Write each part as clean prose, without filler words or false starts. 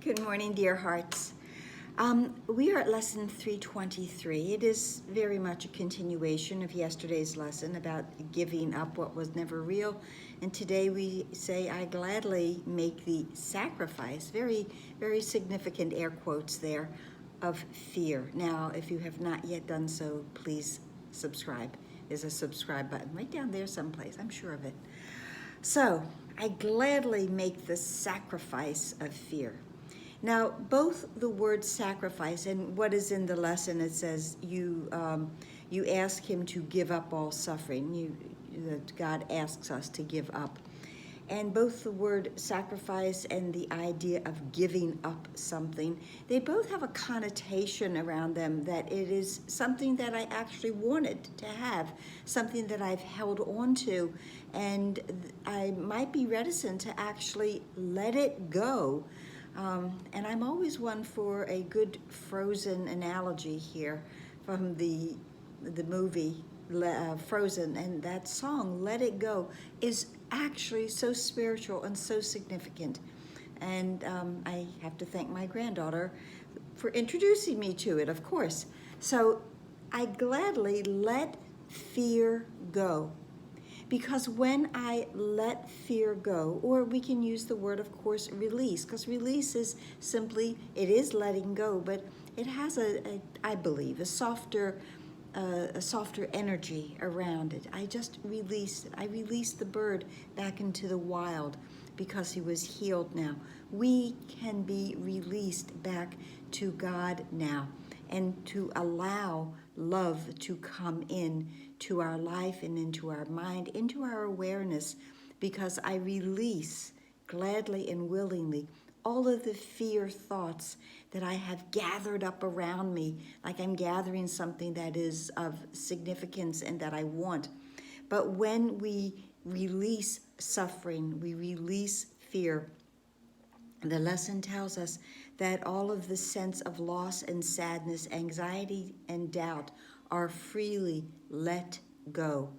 Good morning, dear hearts. We are at lesson 323. It is very much a continuation of yesterday's lesson about giving up what was never real. And today we say, I gladly make the sacrifice, very, very significant air quotes there, of fear. Now, if you have not yet done so, please subscribe. There's a subscribe button right down there someplace, I'm sure of it. So, I gladly make the sacrifice of fear. Now, both the word sacrifice and what is in the lesson, it says you ask him to give up all suffering. That God asks us to give up. And both the word sacrifice and the idea of giving up something, they both have a connotation around them that it is something that I actually wanted to have, something that I've held on to, and I might be reticent to actually let it go. And I'm always one for a good Frozen analogy here from the movie Frozen, and that song, Let It Go, is actually so spiritual and so significant. And I have to thank my granddaughter for introducing me to it, of course. So I gladly let fear go. Because when I let fear go, or we can use the word, of course, release, because release is simply, it is letting go, but it has I believe, a softer energy around it. I just released it. I released the bird back into the wild because he was healed now. We can be released back to God now and to allow love to come in to our life and into our mind, into our awareness, because I release gladly and willingly all of the fear thoughts that I have gathered up around me, like I'm gathering something that is of significance and that I want. But when we release suffering, we release fear, the lesson tells us that all of the sense of loss and sadness, anxiety and doubt are freely let go.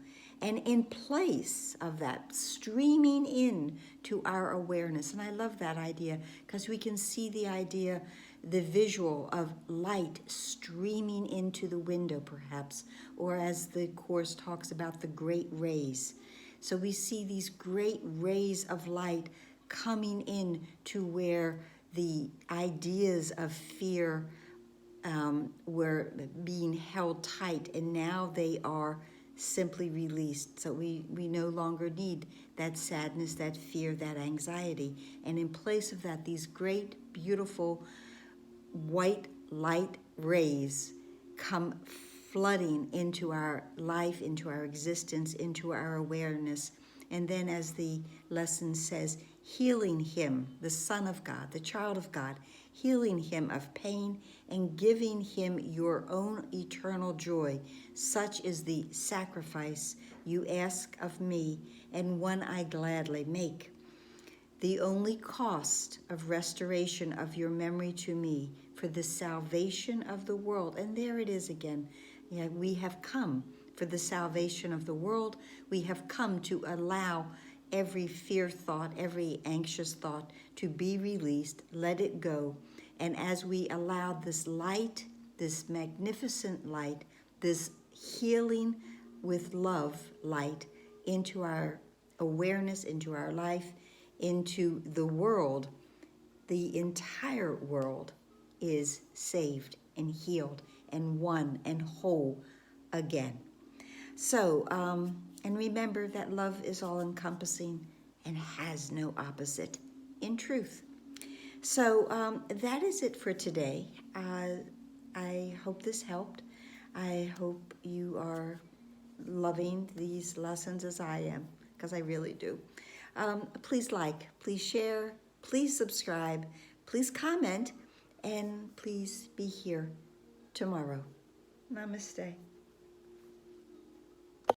And in place of that, streaming in to our awareness. And I love that idea because we can see the idea, the visual of light streaming into the window perhaps, or as the Course talks about, the great rays. So we see these great rays of light coming in to where the ideas of fear were being held tight, and now they are simply released. So we no longer need that sadness, that fear, that anxiety. And in place of that, these great, beautiful white light rays come flooding into our life, into our existence, into our awareness. And then, as the lesson says, healing him, the Son of God, the child of God, healing him of pain and giving him your own eternal joy. Such is the sacrifice you ask of me, and one I gladly make. The only cost of restoration of your memory to me for the salvation of the world. And there it is again. Yeah, we have come for the salvation of the world. We have come to allow every fear thought, every anxious thought to be released, let it go. And as we allow this light, this magnificent light, this healing with love light into our awareness, into our life, into the world, the entire world is saved and healed and won and whole again. So, and remember that love is all-encompassing and has no opposite in truth. So that is it for today. I hope this helped. I hope you are loving these lessons as I am, because I really do. Please like, please share, please subscribe, please comment, and please be here tomorrow. Namaste.